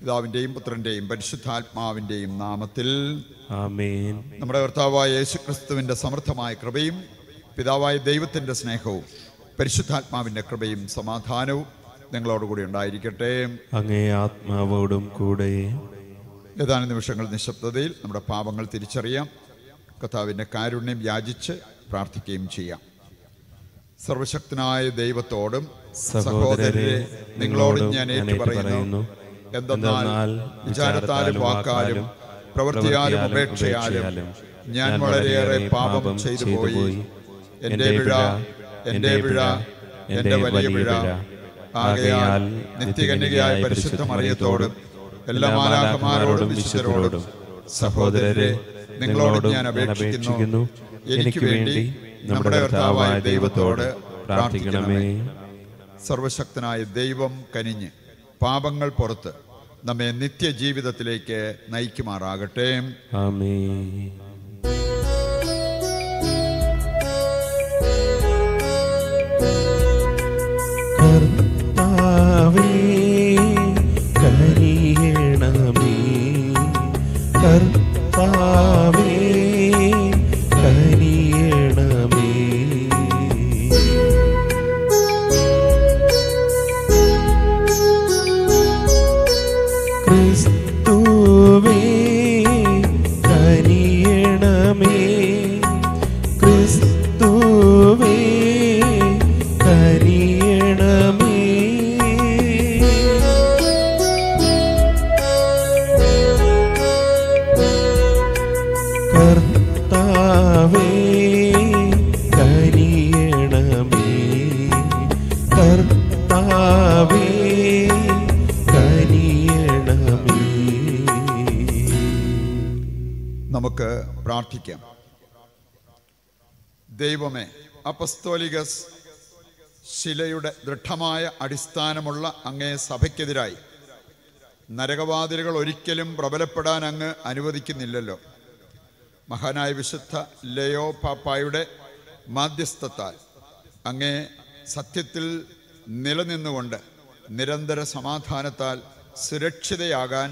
പിതാവിൻ്റെയും പുത്രൻ്റെയും പരിശുദ്ധാത്മാവിൻ്റെയും നാമത്തിൽ ആമേൻ. നമ്മുടെ കർത്താവായ യേശുക്രിസ്തുവിൻ്റെ സമൃദ്ധമായ കൃപയും പിതാവായ ദൈവത്തിൻ്റെ സ്നേഹവും പരിശുദ്ധാത്മാവിൻ്റെ കൃപയും സമാധാനവും നിങ്ങളോടുകൂടി ഉണ്ടായിരിക്കട്ടെ. അങ്ങേ ആത്മാവോടും കൂടെ. ഏതാനും നിമിഷങ്ങൾ നിശബ്ദതയിൽ നമ്മുടെ പാപങ്ങൾ തിരിച്ചറിയാം, കർത്താവിൻ്റെ കാരുണ്യം യാചിച്ച് പ്രാർത്ഥിക്കുകയും ചെയ്യാം. സർവശക്തനായ ദൈവത്തോടും സഹോദരരെ നിങ്ങളോടും ഞാൻ ഏറ്റുപറയുന്നു, എന്തെന്നാൽ വിചാരത്താലും വാക്കാലും പ്രവൃത്തിയാലും ഉപേക്ഷയാലും ഞാൻ വളരെയേറെ പാപം ചെയ്തു പോയി. എൻ്റെ പിഴ, എൻ്റെ പിഴ, എൻ്റെ വലിയ പിഴ. ആകയാൽ നിത്യകന്യകയായ പരിശുദ്ധ മറിയത്തോടും എല്ലാ മാലാഖമാരോടും വിശുദ്ധരോടും സഹോദരരെ നിങ്ങളോട് ഞാൻ അപേക്ഷിക്കുന്നു, എനിക്ക് വേണ്ടി നമ്മുടെ കർത്താവായ ദൈവത്തോട് പ്രാർത്ഥിക്കണമേ. സർവശക്തനായ ദൈവം കനിഞ്ഞ് പാപങ്ങൾ പുറത്ത് നമ്മെ നിത്യജീവിതത്തിലേക്ക് നയിക്കുമാറാകട്ടെ. ആമേൻ. കർത്താവേ കനിയണമേ, കർത്താവേ കനിയണമേ. ക്രിസ്തുവേ കനിയണമേ, ക്രിസ്തുവേ കനിയണമേ. കർത്താവേ കനിയണമേ, കർത്താവേ കനിയണമേ. നമുക്ക് പ്രാർത്ഥിക്കാം. ദൈവമേ, അപ്പസ്തോലിക ശിലയുടെ ദൃഢമായ അടിസ്ഥാനമുള്ള അങ്ങേ സഭയ്ക്കെതിരായി നരകവാതിലുകൾ ഒരിക്കലും പ്രബലപ്പെടാൻ അങ്ങ് അനുവദിക്കുന്നില്ലല്ലോ. മഹാനായ വിശുദ്ധ ലയോ പാപ്പായുടെ മാധ്യസ്ഥത്താൽ അങ്ങേ സത്യത്തിൽ നിലനിന്നുകൊണ്ട് നിരന്തര സമാധാനത്താൽ സുരക്ഷിതയാകാൻ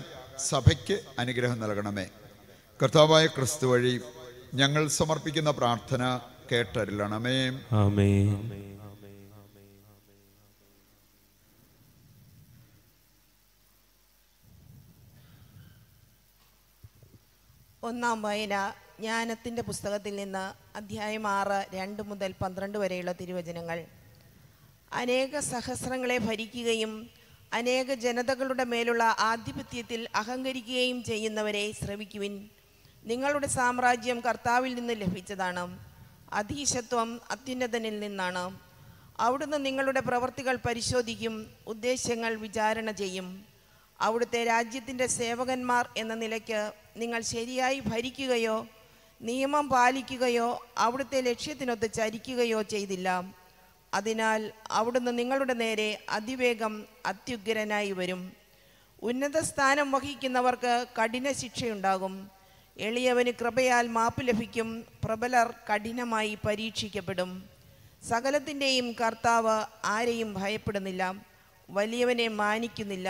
സഭയ്ക്ക് അനുഗ്രഹം നൽകണമേ. കർത്താവായ ക്രിസ്തു വഴി ഞങ്ങൾ സമർപ്പിക്കുന്ന പ്രാർത്ഥന കേട്ടരുളണമേ. ആമേൻ. ഒന്നാം വായന ജ്ഞാനത്തിൻ്റെ പുസ്തകത്തിൽ നിന്ന് അധ്യായം 6, 2 മുതൽ 12 വരെയുള്ള തിരുവചനങ്ങൾ. അനേക സഹസ്രങ്ങളെ ഭരിക്കുകയും അനേക ജനതകളുടെ മേലുള്ള ആധിപത്യത്തിൽ അഹങ്കരിക്കുകയും ചെയ്യുന്നവരെ ശ്രവിക്കുവിൻ. നിങ്ങളുടെ സാമ്രാജ്യം കർത്താവിൽ നിന്ന് ലഭിച്ചതാണ്, അധീശത്വം അത്യുന്നതനിൽ നിന്നാണ്. അവിടുന്ന് നിങ്ങളുടെ പ്രവൃത്തികൾ പരിശോധിക്കും, ഉദ്ദേശ്യങ്ങൾ വിചാരണ ചെയ്യും. അവിടുത്തെ രാജ്യത്തിൻ്റെ സേവകന്മാർ എന്ന നിലയ്ക്ക് നിങ്ങൾ ശരിയായി ഭരിക്കുകയോ നിയമം പാലിക്കുകയോ അവിടുത്തെ ലക്ഷ്യത്തിനൊത്ത് ചരിക്കുകയോ ചെയ്തില്ല. അതിനാൽ അവിടുന്ന് നിങ്ങളുടെ നേരെ അതിവേഗം അത്യുഗ്രനായി വരും. ഉന്നത സ്ഥാനം വഹിക്കുന്നവർക്ക് കഠിന ശിക്ഷയുണ്ടാകും. എളിയവന് കൃപയാൽ മാപ്പ് ലഭിക്കും. പ്രബലർ കഠിനമായി പരീക്ഷിക്കപ്പെടും. സകലത്തിൻ്റെയും കർത്താവ് ആരെയും ഭയപ്പെടുന്നില്ല, വലിയവനെ മാനിക്കുന്നില്ല.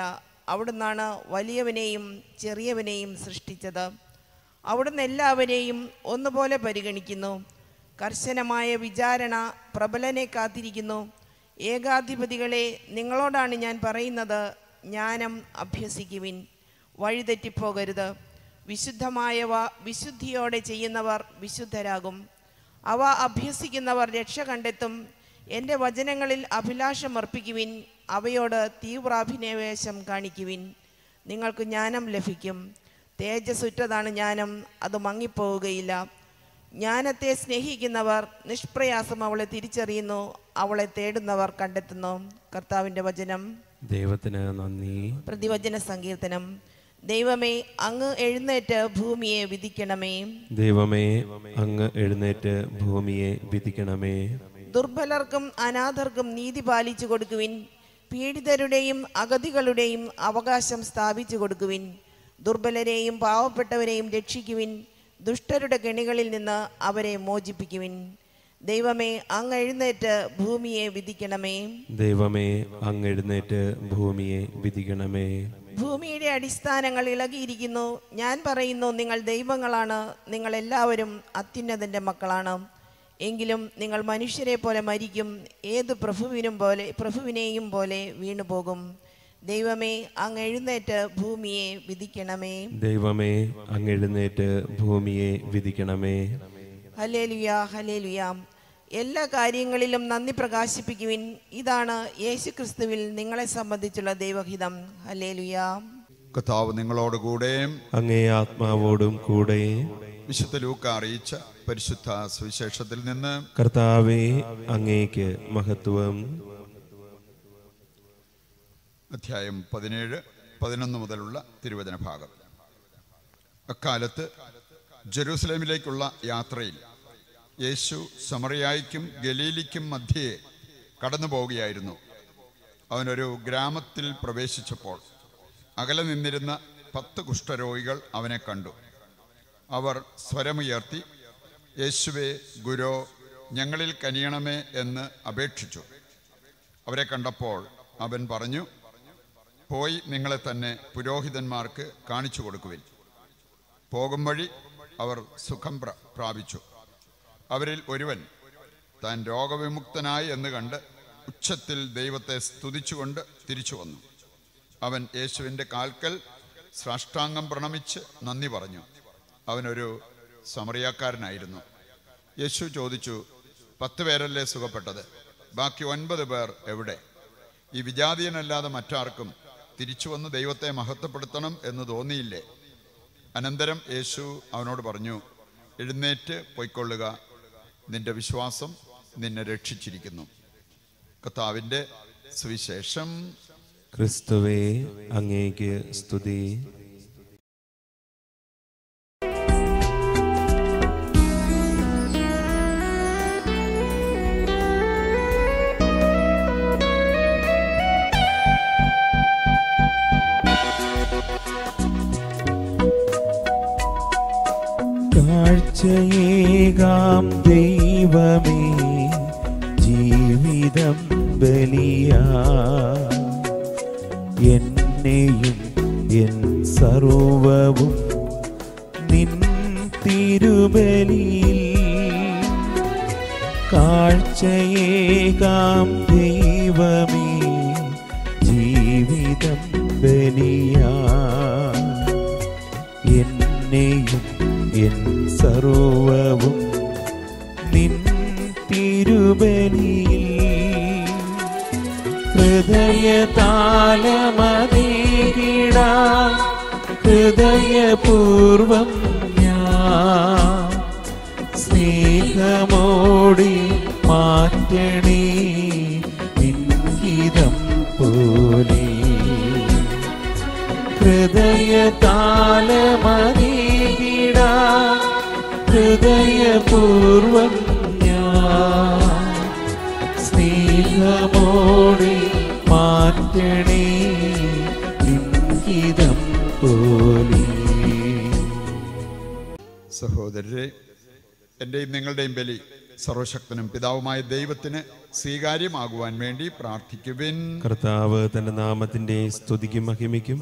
അവിടുന്നാണ് വലിയവനെയും ചെറിയവനെയും സൃഷ്ടിച്ചത്. അവിടുന്ന് എല്ലാവരെയും ഒന്നുപോലെ പരിഗണിക്കുന്നു. കർശനമായ വിചാരണ പ്രബലനെ കാത്തിരിക്കുന്നു. ഏകാധിപതികളെ, നിങ്ങളോടാണ് ഞാൻ പറയുന്നത്, ജ്ഞാനം അഭ്യസിക്കുവിൻ, വഴിതെറ്റിപ്പോകരുത്. വിശുദ്ധമായവ വിശുദ്ധിയോടെ ചെയ്യുന്നവർ വിശുദ്ധരാകും. അവ അഭ്യസിക്കുന്നവർ രക്ഷ കണ്ടെത്തും. എൻ്റെ വചനങ്ങളിൽ അഭിലാഷം അർപ്പിക്കുവിൻ, അവയോട് തീവ്രാഭിനിവേശം കാണിക്കുവിൻ. നിങ്ങൾക്ക് ജ്ഞാനം ലഭിക്കും. തേജസ്സുറ്റതാണ് ജ്ഞാനം, അത് മങ്ങിപ്പോവുകയില്ല. ജ്ഞാനത്തെ സ്നേഹിക്കുന്നവർ നിഷ്പ്രയാസം അവളെ തിരിച്ചറിയുന്നു, അവളെ തേടുന്നവർ കണ്ടെത്തുന്നു. കർത്താവിൻ്റെ വചനം. ദൈവത്തിന് നന്ദി. പ്രതിവചന സങ്കീർത്തനം. ദൈവമേ, അങ്ങ് എഴുന്നേറ്റ് ഭൂമിയെ വിധിക്കണമേ. ദൈവമേ, അങ്ങ് എഴുന്നേറ്റ് ഭൂമിയെ വിധിക്കണമേ. ദുർബലർക്കും അനാഥർക്കും നീതി പാലിച്ചു കൊടുക്കുവിൻ. പീഡിതരുടെയും അഗതികളുടെയും അവകാശം സ്ഥാപിച്ചു കൊടുക്കുവിൻ. ദുർബലരെയും പാവപ്പെട്ടവരെയും രക്ഷിക്കുവിൻ. ദുഷ്ടരുടെ കെണികളിൽ നിന്ന് അവരെ മോചിപ്പിക്കുവിൻ. ദൈവമേ, അങ്ങ് എഴുന്നേറ്റ് ഭൂമിയെ വിധിക്കണമേ. ദൈവമേ, അങ്ങ് എഴുന്നേറ്റ് ഭൂമിയെ വിധിക്കണമേ. ഭൂമിയുടെ അടിസ്ഥാനങ്ങൾ ഇളകിയിരിക്കുന്നു. ഞാൻ പറയുന്നു, നിങ്ങൾ ദൈവങ്ങളാണ്, നിങ്ങൾ എല്ലാവരും അത്യുന്നതൻ്റെ മക്കളാണ്. എങ്കിലും നിങ്ങൾ മനുഷ്യരെ പോലെ മരിക്കും, ഏത് പ്രഭുവിനെയും പോലെ വീണുപോകും. ദൈവമേ, അങ്ങ് എഴുന്നേറ്റ് ഭൂമിയെ വിധിക്കണമേ. ദൈവമേ, അങ്ങ് എഴുന്നേറ്റ് ഭൂമിയെ വിധിക്കണമേ. Hallelujah, hallelujah. എല്ലാ കാര്യങ്ങളിലും നന്ദി പ്രകാശിപ്പിക്കുവിൻ. ഇതാണ് യേശുക്രിസ്തുവിൽ നിങ്ങളെ സംബന്ധിച്ചുള്ള ദൈവഹിതം. ഹല്ലേലൂയ. കർത്താവ് നിങ്ങളോടുകൂടെ അങ്ങേ ആത്മാവോടും കൂടെ. വിശുദ്ധ ലൂക്ക അറിയിച്ച പരിശുദ്ധ സുവിശേഷത്തിൽ നിന്ന്. കർത്താവേ, അങ്ങേക്ക് മഹത്വം. അധ്യായം 17-11 മുതലുള്ള തിരുവചന ഭാഗം. അക്കാലത്ത് ജെറൂസലേമിലേക്കുള്ള യാത്രയിൽ യേശു സമറിയായ്ക്കും ഗലീലിക്കും മധ്യേ കടന്നു പോവുകയായിരുന്നു. അവനൊരു ഗ്രാമത്തിൽ പ്രവേശിച്ചപ്പോൾ അകലെ നിന്നിരുന്ന 10 കുഷ്ഠരോഗികൾ അവനെ കണ്ടു. അവർ സ്വരമുയർത്തി, യേശുവേ, ഗുരോ, ഞങ്ങളിൽ കനിയണമേ എന്ന് അപേക്ഷിച്ചു. അവരെ കണ്ടപ്പോൾ അവൻ പറഞ്ഞു, പോയി നിങ്ങളെ തന്നെ പുരോഹിതന്മാർക്ക് കാണിച്ചു കൊടുക്കുവിൻ. പോകും വഴി അവർ സുഖം പ്രാപിച്ചു. അവരിൽ ഒരുവൻ താൻ രോഗവിമുക്തനായി എന്ന് കണ്ട് ഉച്ചത്തിൽ ദൈവത്തെ സ്തുതിച്ചുകൊണ്ട് തിരിച്ചു വന്നു. അവൻ യേശുവിൻ്റെ കാൽക്കൽ സാഷ്ടാംഗം പ്രണമിച്ച് നന്ദി പറഞ്ഞു. അവനൊരു സമറിയാക്കാരനായിരുന്നു. യേശു ചോദിച്ചു, 10 പേരല്ലേ സുഖപ്പെട്ടത്? ബാക്കി 9 പേർ എവിടെ? ഈ വിജാതീയനല്ലാതെ മറ്റാർക്കും തിരിച്ചു വന്ന് ദൈവത്തെ മഹത്വപ്പെടുത്തണം എന്ന് തോന്നിയില്ലേ? അനന്തരം യേശു അവനോട് പറഞ്ഞു, എഴുന്നേറ്റ് പൊയ്ക്കൊള്ളുക, നിന്റെ വിശ്വാസം നിന്നെ രക്ഷിച്ചിരിക്കുന്നു. കർത്താവിൻ്റെ സുവിശേഷം. ക്രിസ്തുവേ, അങ്ങേക്ക് സ്തുതി. കാഴ്ചയേകാം ദൈവമേ, ജീവിതം ബലിയാ, എന്നെയും എൻ സർവവും നിൻ തിരുബലിയിൽ. കാഴ്ചയേകാം ദൈവമേ, ജീവിതം ബലിയാ, എന്നെയും എൻ സർവവും നിൻ തിരുബലിയിൽ. ഹൃദയതാളമതീകിടാൻ ഹൃദയപൂർവം ഞാൻ സ്നേഹമോടി മാറ്റണേ നിൻഹിതം പോലെ. ഹൃദയതാളമതീകിടാൻ ഹൃദയപൂർവം ഞാൻ സ്നേഹമോടി മാറ്റണേ നിൻഹിതം പോലെ. സഹോദരരെ, എൻ്റെയും നിങ്ങളുടെയും ബലി സർവശക്തനും പിതാവുമായ ദൈവത്തിന് സ്വീകാര്യമാകുവാൻ വേണ്ടി പ്രാർത്ഥിക്കുവിൻ. കർത്താവ് തന്റെ നാമത്തിന്റെ സ്തുതിക്കും മഹിമയ്ക്കും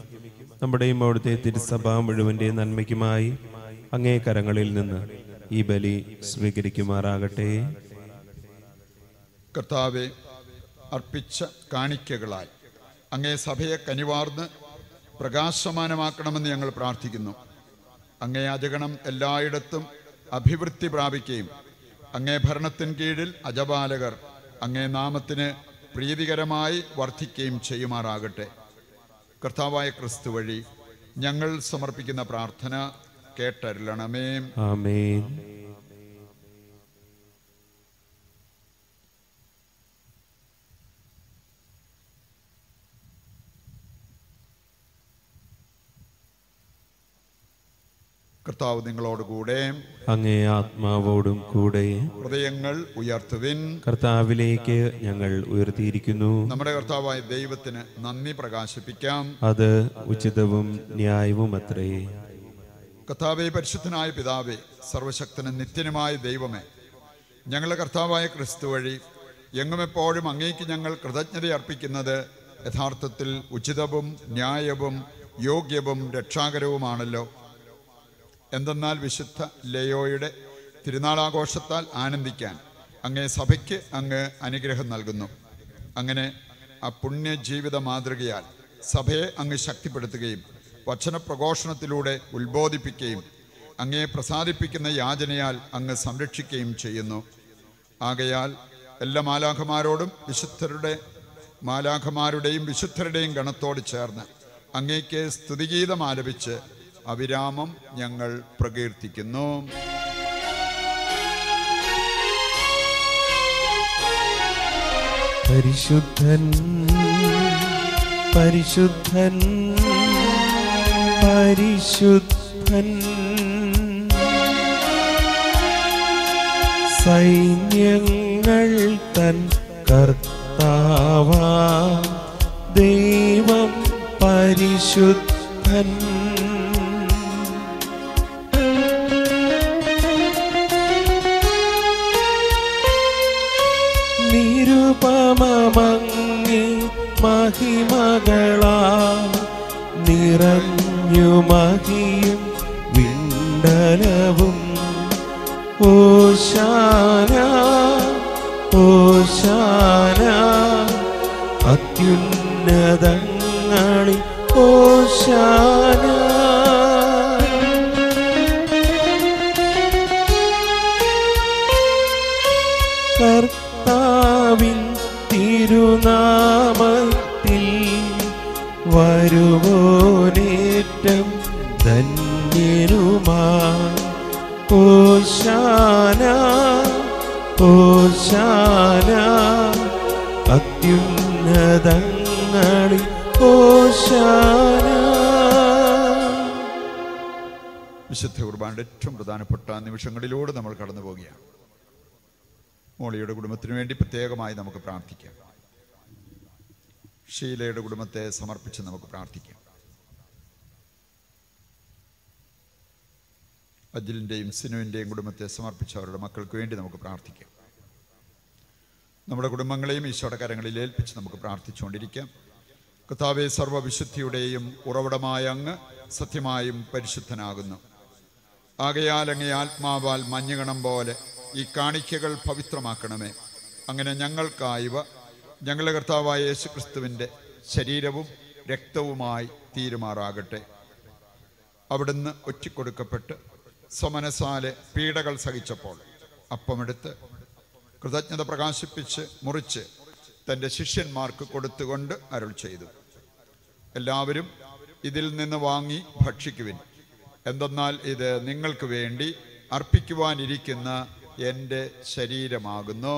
നമ്മുടെയും അവിടുത്തെ തിരുസഭ മുഴുവന്റെ നന്മയ്ക്കുമായി അങ്ങേ കരങ്ങളിൽ നിന്ന് ഈ ബലി സ്വീകരിക്കുമാറാകട്ടെ. കർത്താവെ, അർപ്പിച്ച കാണിക്കകളാൽ അങ്ങേ സഭയെ കനിവാർന്ന് പ്രകാശമാനമാക്കണമെന്ന് ഞങ്ങൾ പ്രാർത്ഥിക്കുന്നു. അങ്ങേ അജഗണം എല്ലായിടത്തും അഭിവൃദ്ധി പ്രാപിക്കുകയും അങ്ങേ ഭരണത്തിൻ കീഴിൽ അജപാലകർ അങ്ങേ നാമത്തിന് പ്രീതികരമായി വർദ്ധിക്കുകയും ചെയ്യുമാറാകട്ടെ. കർത്താവായ ക്രിസ്തു വഴി ഞങ്ങൾ സമർപ്പിക്കുന്ന പ്രാർത്ഥന കേട്ടരുളണമേ. ആമേൻ. കർത്താവ് നിങ്ങളോടുകൂടെ. അങ്ങേ ആത്മാവോടും കൂടെ. ഹൃദയങ്ങൾ ഉയർത്തുവിൻ. കർത്താവിലേക്ക് ഞങ്ങൾ ഉയർത്തിയിരിക്കുന്നു. നമ്മുടെ കർത്താവായ ദൈവത്തിന് നന്ദി പ്രകാശിപ്പിക്കാം. അത് ഉചിതവും ന്യായവും അത്രേ. കർത്താവേ, പരിശുദ്ധനായ പിതാവേ, സർവശക്തനും നിത്യനുമായ ദൈവമേ, ഞങ്ങളുടെ കർത്താവായ ക്രിസ്തു വഴി എങ്ങുമെപ്പോഴും അങ്ങേക്ക് ഞങ്ങൾ കൃതജ്ഞത അർപ്പിക്കുന്നത് യഥാർത്ഥത്തിൽ ഉചിതവും ന്യായവും യോഗ്യവും രക്ഷാകരവുമാണല്ലോ. എന്തെന്നാൽ വിശുദ്ധ ലെയോയുടെ തിരുനാളാഘോഷത്താൽ ആനന്ദിക്കാൻ അങ്ങേ സഭയ്ക്ക് അങ്ങ് അനുഗ്രഹം നൽകുന്നു. അങ്ങനെ ആ പുണ്യജീവിത മാതൃകയാൽ സഭയെ അങ്ങ് ശക്തിപ്പെടുത്തുകയും വചനപ്രഘോഷണത്തിലൂടെ ഉത്ബോധിപ്പിക്കുകയും അങ്ങേ പ്രസാദിപ്പിക്കുന്ന യാചനയാൽ അങ്ങ് സംരക്ഷിക്കുകയും ചെയ്യുന്നു. ആകയാൽ എല്ലാ മാലാഖമാരുടെയും വിശുദ്ധരുടെയും ഗണത്തോട് ചേർന്ന് അങ്ങേക്ക് സ്തുതിഗീതം ആലപിച്ച് അവിരാമം ഞങ്ങൾ പ്രകീർത്തിക്കുന്നു. പരിശുദ്ധൻ പരിശുദ്ധൻ പരിശുദ്ധൻ സൈന്യങ്ങൾ തൻ കർത്താവാ ദൈവം പരിശുദ്ധൻ. നിരുപമമങ്ങി മഹിമകളാ നിറഞ്ഞു മഹിയും വിണ്ടലവും. ഓശാന ഓശാന അത്യുന്നതങ്ങളിൽ ഓശാന. കർത്താവിൻ തിരുനാമത്തിൽ വരുവോനേറ്റം ധന്യനുമാ. ഓശാന ഓശാന അത്യുന്നതങ്ങളിൽ ഓശാന. വിശുദ്ധ കുർബാനയുടെ ഏറ്റവും പ്രധാനപ്പെട്ട നിമിഷങ്ങളിലൂടെ നമ്മൾ കടന്നു പോവുകയാണ്. മോളിയുടെ കുടുംബത്തിന് വേണ്ടി പ്രത്യേകമായി നമുക്ക് പ്രാർത്ഥിക്കാം. ഷീലയുടെ കുടുംബത്തെ സമർപ്പിച്ച് നമുക്ക് പ്രാർത്ഥിക്കാം. അജിലിൻ്റെയും സിനുവിൻ്റെയും കുടുംബത്തെ സമർപ്പിച്ച് അവരുടെ മക്കൾക്ക് വേണ്ടി നമുക്ക് പ്രാർത്ഥിക്കാം. നമ്മുടെ കുടുംബങ്ങളെയും ഈശോയുടെ കരങ്ങളിൽ ഏൽപ്പിച്ച് നമുക്ക് പ്രാർത്ഥിച്ചുകൊണ്ടിരിക്കാം. കർത്താവേ, സർവ്വവിശുദ്ധിയുടെയും ഉറവിടമായ അങ്ങ് സത്യമായും പരിശുദ്ധനാകുന്നു. ആകയാൽ അങ്ങേ ആത്മാവാൽ മഞ്ഞുകണം പോലെ ഈ കാണിക്കകൾ പവിത്രമാക്കണമേ. അങ്ങനെ ഞങ്ങൾക്കായവ ഞങ്ങളുടെ കർത്താവായ യേശു ക്രിസ്തുവിൻ്റെ ശരീരവും രക്തവുമായി തീരുമാറാകട്ടെ. അവിടുന്ന് ഒറ്റിക്കൊടുക്കപ്പെട്ട് സ്വമനസാലെ പീഡകൾ സഹിച്ചപ്പോൾ അപ്പമെടുത്ത് കൃതജ്ഞത പ്രകാശിപ്പിച്ച് മുറിച്ച് തൻ്റെ ശിഷ്യന്മാർക്ക് കൊടുത്തുകൊണ്ട് അരുൾ ചെയ്തു, എല്ലാവരും ഇതിൽ നിന്ന് വാങ്ങി ഭക്ഷിക്കുവിൻ. എന്തെന്നാൽ ഇത് നിങ്ങൾക്ക് വേണ്ടി അർപ്പിക്കുവാനിരിക്കുന്ന എൻ്റെ ശരീരമാകുന്നു.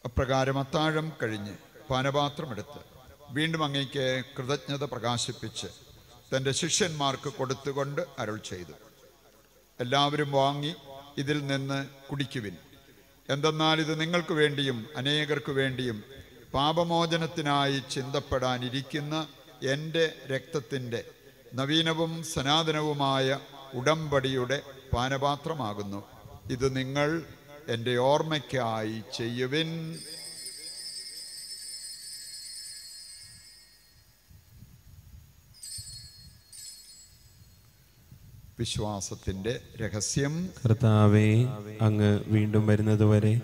അപ്രകാരം അത്താഴം കഴിഞ്ഞ് പാനപാത്രമെടുത്ത് വീണ്ടും അങ്ങേക്ക് കൃതജ്ഞത പ്രകാശിപ്പിച്ച് തൻ്റെ ശിഷ്യന്മാർക്ക് കൊടുത്തുകൊണ്ട് അരുൾ ചെയ്തു, എല്ലാവരും വാങ്ങി ഇതിൽ നിന്ന് കുടിക്കുവിൻ. എന്തെന്നാൽ ഇത് നിങ്ങൾക്ക് വേണ്ടിയും അനേകർക്ക് വേണ്ടിയും പാപമോചനത്തിനായി ചിന്തപ്പെടാനിരിക്കുന്ന എൻ്റെ രക്തത്തിൻ്റെ നവീനവും സനാതനവുമായ ഉടമ്പടിയുടെ പാനപാത്രമാകുന്നു. ഇത് നിങ്ങൾ എൻ്റെ ഓർമ്മയ്ക്കായി ചെയ്യുവിൻ. വിശ്വാസത്തിൻ്റെ രഹസ്യം. കർത്താവേ, അങ്ങ് വീണ്ടും വരുന്നതുവരെ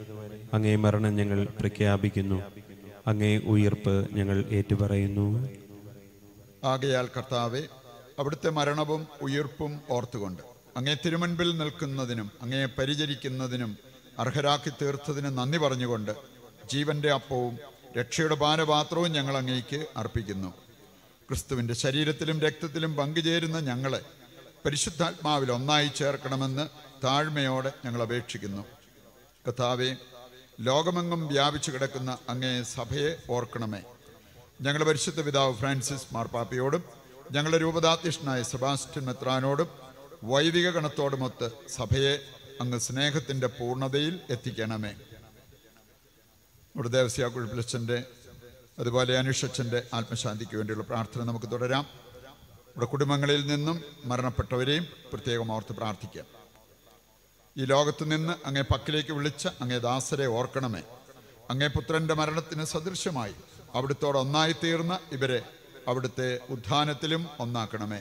അങ്ങേ മരണം ഞങ്ങൾ പ്രഖ്യാപിക്കുന്നു, അങ്ങേ ഉയിർപ്പ് ഞങ്ങൾ ഏറ്റുപറയുന്നു. ആകയാൽ കർത്താവെ, അവിടുത്തെ മരണവും ഉയിർപ്പും ഓർത്തുകൊണ്ട് അങ്ങേ തിരുമുൻപിൽ നിൽക്കുന്നതിനും അങ്ങേ പരിചരിക്കുന്നതിനും അർഹരാക്കി തീർത്തതിന് നന്ദി പറഞ്ഞുകൊണ്ട് ജീവന്റെ അപ്പവും രക്ഷയുടെ പാനപാത്രവും ഞങ്ങൾ അങ്ങേക്ക് അർപ്പിക്കുന്നു. ക്രിസ്തുവിൻ്റെ ശരീരത്തിലും രക്തത്തിലും പങ്കുചേരുന്ന ഞങ്ങളെ പരിശുദ്ധാത്മാവിൽ ഒന്നായി ചേർക്കണമെന്ന് താഴ്മയോടെ ഞങ്ങൾ അപേക്ഷിക്കുന്നു. കർത്താവേ, ലോകമെങ്ങും വ്യാപിച്ചു കിടക്കുന്ന അങ്ങേ സഭയെ ഓർക്കണമേ. ഞങ്ങളുടെ പരിശുദ്ധ പിതാവ് ഫ്രാൻസിസ് മാർപ്പാപ്പയോടും ഞങ്ങളുടെ രൂപതാധ്യക്ഷനായ സെബാസ്റ്റ്യൻ മെത്രാനോടും വൈദിക ഗണത്തോടുമൊത്ത് സഭയെ അങ്ങ് സ്നേഹത്തിൻ്റെ പൂർണ്ണതയിൽ എത്തിക്കണമേ. നമ്മുടെ ദേവസ്യ കുഴപ്പിലച്ഛൻ്റെ അതുപോലെ അനുഷച്ഛൻ്റെ ആത്മശാന്തിക്ക് വേണ്ടിയുള്ള പ്രാർത്ഥന നമുക്ക് തുടരാം. നമ്മുടെ കുടുംബങ്ങളിൽ നിന്നും മരണപ്പെട്ടവരെയും പ്രത്യേകം ഓർത്ത് പ്രാർത്ഥിക്കാം. ഈ ലോകത്തു നിന്ന് അങ്ങേ പക്കലേക്ക് വിളിച്ച അങ്ങേ ദാസരെ ഓർക്കണമേ. അങ്ങേ പുത്രന്റെ മരണത്തിന് സദൃശമായി അവിടുത്തോട് ഒന്നായി തീർന്ന ഇവരെ അവിടുത്തെ ഉത്ഥാനത്തിലും ഒന്നാക്കണമേ.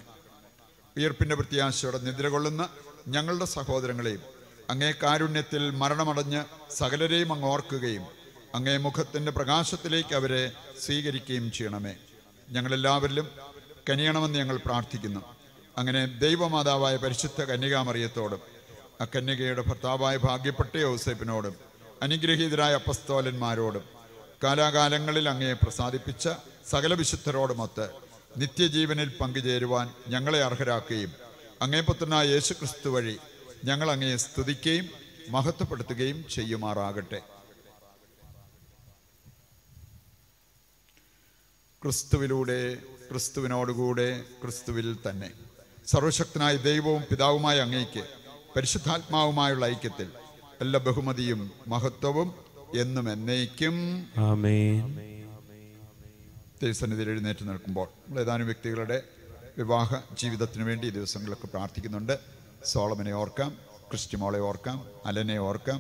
ഉയർപ്പിന്റെ പ്രത്യാശയോടെ നിദ്രകൊള്ളുന്ന ഞങ്ങളുടെ സഹോദരങ്ങളെയും അങ്ങേ കാരുണ്യത്തിൽ മരണമടഞ്ഞ് സകലരെയും അങ്ങ് ഓർക്കുകയും അങ്ങേ മുഖത്തിന്റെ പ്രകാശത്തിലേക്ക് അവരെ സ്വീകരിക്കുകയും ചെയ്യണമേ. ഞങ്ങളെല്ലാവരിലും കനിയണമെന്ന് ഞങ്ങൾ പ്രാർത്ഥിക്കുന്നു. അങ്ങനെ ദൈവമാതാവായ പരിശുദ്ധ കന്യകാമറിയത്തോടും ആ കന്യകയുടെ ഭർത്താവായ ഭാഗ്യപ്പെട്ട യോസേപ്പിനോടും അനുഗ്രഹീതരായ അപ്പസ്തോലന്മാരോടും കാലാകാലങ്ങളിൽ അങ്ങയെ പ്രസാദിപ്പിച്ച സകല വിശുദ്ധരോടുമൊത്ത് നിത്യജീവനിൽ പങ്കുചേരുവാൻ ഞങ്ങളെ അർഹരാക്കുകയും അങ്ങേ പുത്രനായ യേശുക്രിസ്തു വഴി ഞങ്ങൾ അങ്ങയെ സ്തുതിക്കുകയും മഹത്വപ്പെടുത്തുകയും ചെയ്യുമാറാകട്ടെ. ക്രിസ്തുവിലൂടെ, ക്രിസ്തുവിനോടുകൂടെ, ക്രിസ്തുവിൽ തന്നെ സർവശക്തനായ ദൈവവും പിതാവുമായ അങ്ങയ്ക്ക് പരിശുദ്ധാത്മാവുമായുള്ള ഐക്യത്തിൽ എല്ലാ ബഹുമതിയും മഹത്വവും എന്നും എന്നേക്കും ആമേൻ. ദൈവസന്നിധിയിൽ എഴുന്നേറ്റ് നിൽക്കുമ്പോൾ ഏതാനും വ്യക്തികളുടെ വിവാഹ ജീവിതത്തിന് വേണ്ടി ഈ ദിവസങ്ങളൊക്കെ പ്രാർത്ഥിക്കുന്നുണ്ട്. സോളമനെ ഓർക്കാം, ക്രിസ്റ്റിമോളെ ഓർക്കാം, അലനെ ഓർക്കാം,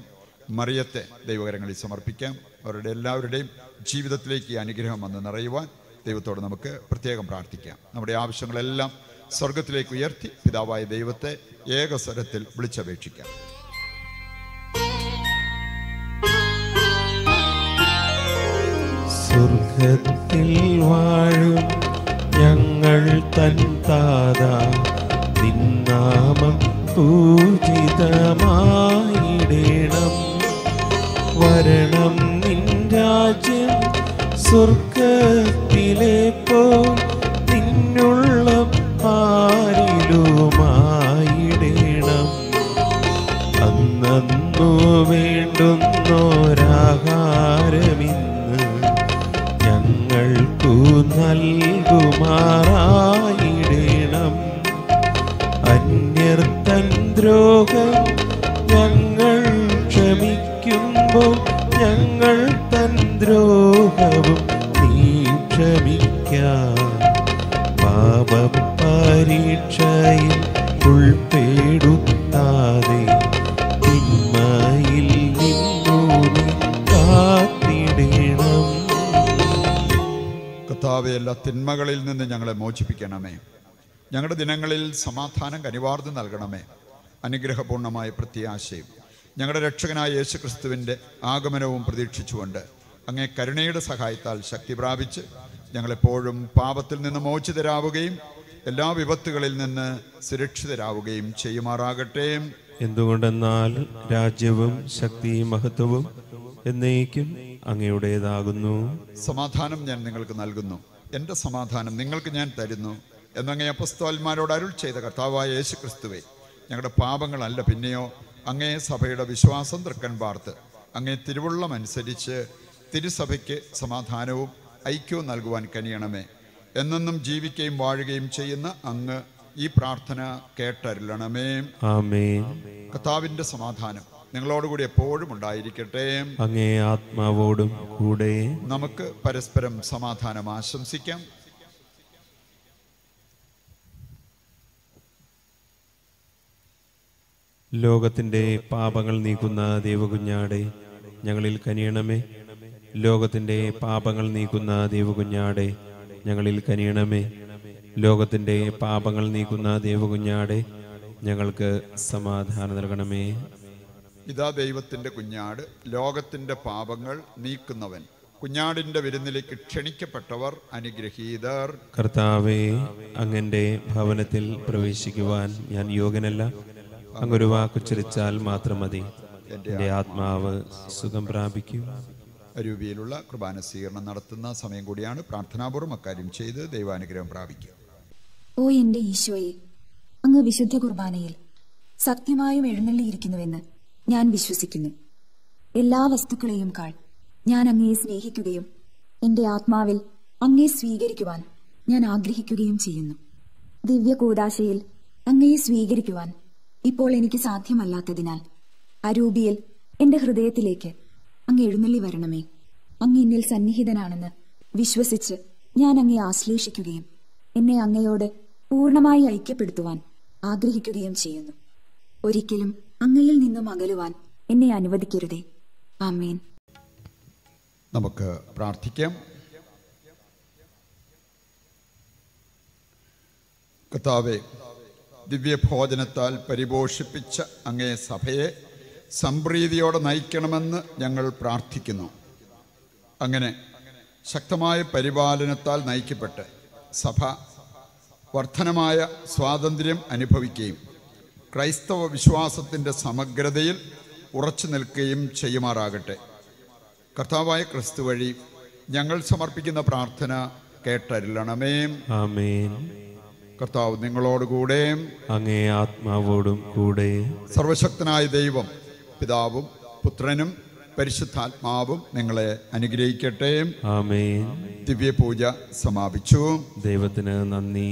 മറിയത്തെ ദൈവകരങ്ങളിൽ സമർപ്പിക്കാം. അവരുടെ എല്ലാവരുടെയും ജീവിതത്തിലേക്ക് ഈ അനുഗ്രഹം വന്ന് നിറയുവാൻ ദൈവത്തോട് നമുക്ക് പ്രത്യേകം പ്രാർത്ഥിക്കാം. നമ്മുടെ ആവശ്യങ്ങളെല്ലാം സ്വർഗത്തിലേക്ക് ഉയർത്തി പിതാവായ ദൈവത്തെ ഏകസ്വരത്തിൽ വിളിച്ചപേക്ഷിക്കാം. സ്വർഗത്തിൽ വാഴും ഞങ്ങൾ തൻ താതാ, നിന്നാമം പൂജിതമായിടേണം. വരണം നിൻ രാജ്യം സ്വർഗത്തിലെ പോ, നിന്നുള്ള ആരിലുമായിടേണം. അന്നു വേണ്ടുന്നോരാഹാരമിന്ന് ഞങ്ങൾക്കു നൽകുമാറായിടേണം. അന്യർ തൻ ദ്രോഹം ഞങ്ങൾ ക്ഷമിക്കുമ്പോൾ ഞങ്ങൾ തൻ ദ്രോഹവും നീ ക്ഷമിക്കാം. പാപപരീക്ഷയിൽ ഉൾപ്പെടുത്താതെ തിന്മയിൽ നിന്നു കാത്തിടണം. കർത്താവേ, എല്ലാ തിന്മകളിൽ നിന്ന് ഞങ്ങളെ മോചിപ്പിക്കണമേ. ഞങ്ങളുടെ ദിനങ്ങളിൽ സമാധാനം കനിവാർന്ന് നൽകണമേ. അനുഗ്രഹപൂർണമായ പ്രത്യാശയും ഞങ്ങളുടെ രക്ഷകനായ യേശുക്രിസ്തുവിൻ്റെ ആഗമനവും പ്രതീക്ഷിച്ചുകൊണ്ട് അങ്ങേ കരുണയുടെ സഹായത്താൽ ശക്തി പ്രാപിച്ച് ഞങ്ങളെപ്പോഴും പാപത്തിൽ നിന്ന് മോചിതരാവുകയും എല്ലാ വിപത്തുകളിൽ നിന്ന് സുരക്ഷിതരാവുകയും ചെയ്യുമാറാകട്ടെ. എന്തുകൊണ്ടെന്നാൽ രാജ്യവും ശക്തിയും മഹത്വവും എന്നേക്കും അങ്ങയുടേതാകുന്നു. സമാധാനം ഞാൻ നിങ്ങൾക്ക് നൽകുന്നു, എൻ്റെ സമാധാനം നിങ്ങൾക്ക് ഞാൻ തരുന്നു എന്നങ്ങേ അപ്പസ്തോലന്മാരോട് അരുൾ ചെയ്ത കർത്താവായ യേശുക്രിസ്തുവേ, ഞങ്ങളുടെ പാപങ്ങളല്ല പിന്നെയോ അങ്ങേ സഭയുടെ വിശ്വാസം തൃക്കൺ പാർത്ത് അങ്ങേ തിരുവുള്ളം അനുസരിച്ച് തിരുസഭയ്ക്ക് സമാധാനവും ഐക്യവും നൽകുവാൻ കനിയണമേ. എന്നെന്നും ജീവിക്കുകയും വാഴുകയും ചെയ്യുന്ന അങ്ങ് ഈ പ്രാർത്ഥന കേട്ടരുളണമേ. ആമേൻ. കർത്താവിൻ്റെ സമാധാനം നിങ്ങളോടുകൂടി എപ്പോഴും ഉണ്ടായിരിക്കട്ടെ. അങ്ങേ ആത്മാവോടും കൂടെ. നമുക്ക് പരസ്പരം സമാധാനം ആശംസിക്കാം. ലോകത്തിൻ്റെ പാപങ്ങൾ നീക്കുന്ന ദൈവകുഞ്ഞാടെ ഞങ്ങളിൽ കനിയണമേ. ലോകത്തിൻ്റെ പാപങ്ങൾ നീക്കുന്ന ദൈവകുഞ്ഞാടെ ഞങ്ങളിൽ കനിയണമേ. ലോകത്തിൻ്റെ പാപങ്ങൾ നീക്കുന്ന ദൈവകുഞ്ഞാടെ ഞങ്ങൾക്ക് സമാധാനം നൽകണമേ. ഇതാ ദൈവത്തിൻ്റെ കുഞ്ഞാട്, ലോകത്തിൻ്റെ പാപങ്ങൾ നീക്കുന്നവൻ. കുഞ്ഞാടിൻ്റെ വിരുന്നിലേക്ക് ക്ഷണിക്കപ്പെട്ടവർ അനുഗ്രഹീതർ. കർത്താവേ, അങ്ങൻ്റെ ഭവനത്തിൽ പ്രവേശിക്കുവാൻ ഞാൻ യോഗ്യനല്ല. അങ്ങൊരു വാക്കുച്ചരിച്ചാൽ മാത്രം മതി, എൻ്റെ ആത്മാവ് സുഖം പ്രാപിക്കും. അരൂപിയിലുള്ള കുർബാന സ്വീകരണം നടത്തുന്ന സമയം കൂടിയാണ്. പ്രാർത്ഥനാപൂർവ്വം അക്കാര്യം ചെയ്ത് ദൈവാനുഗ്രഹം പ്രാപിക്കും. ഓ എന്റെ ഈശോയെ, അങ്ങ് വിശുദ്ധ കുർബാനയിൽ സത്യമായും എഴുന്നള്ളിയിരിക്കുന്നുവെന്ന് ഞാൻ വിശ്വസിക്കുന്നു. എല്ലാ വസ്തുക്കളെയും കാൾ ഞാൻ അങ്ങയെ സ്നേഹിക്കുകയും എന്റെ ആത്മാവിൽ അങ്ങയെ സ്വീകരിക്കുവാൻ ഞാൻ ആഗ്രഹിക്കുകയും ചെയ്യുന്നു. ദിവ്യ കൂദാശയിൽ അങ്ങയെ സ്വീകരിക്കുവാൻ ഇപ്പോൾ എനിക്ക് സാധ്യമല്ലാത്തതിനാൽ അരൂപിയിൽ എന്റെ ഹൃദയത്തിലേക്ക് അങ്ങ് എഴുന്നള്ളി വരണമേ. അങ്ങ് എന്നിൽ സന്നിഹിതനാണെന്ന് വിശ്വസിച്ച് ഞാൻ അങ്ങയെ ആശ്ലേഷിക്കുകയും എന്നെ അങ്ങയോട് പൂർണ്ണമായി ഐക്യപ്പെടുത്തുവാൻ ആഗ്രഹിക്കുകയും ചെയ്യുന്നു. ഒരിക്കലും അങ്ങയിൽ നിന്നും അകലുവാൻ എന്നെ അനുവദിക്കരുതേ. ആമേൻ. നമുക്ക് പ്രാർത്ഥിക്കാം. കർത്താവേ, ദിവ്യഭോജനത്താൽ പരിപോഷിപ്പിച്ച അങ്ങേ സഭയെ സംപ്രീതിയോടെ നയിക്കണമെന്ന് ഞങ്ങൾ പ്രാർത്ഥിക്കുന്നു. അങ്ങനെ ശക്തമായ പരിപാലനത്താൽ നയിക്കപ്പെട്ട് സഭ വർധനമായ സ്വാതന്ത്ര്യം അനുഭവിക്കുകയും ക്രൈസ്തവ വിശ്വാസത്തിൻ്റെ സമഗ്രതയിൽ ഉറച്ചു നിൽക്കുകയും ചെയ്യുമാറാകട്ടെ. കർത്താവായ ക്രിസ്തു വഴി ഞങ്ങൾ സമർപ്പിക്കുന്ന പ്രാർത്ഥന കേട്ടരുളണമേ. ആമേൻ. കർത്താവ് നിങ്ങളോടുകൂടെ അങ്ങേ ആത്മാവോടും കൂടെ. സർവശക്തനായ ദൈവം പിതാവും പുത്രനും പരിശുദ്ധാത്മാവും നിങ്ങളെ അനുഗ്രഹിക്കട്ടെ. ആമേൻ. ദിവ്യപൂജ സമാപിച്ചു. ദൈവത്തിന് നന്ദി.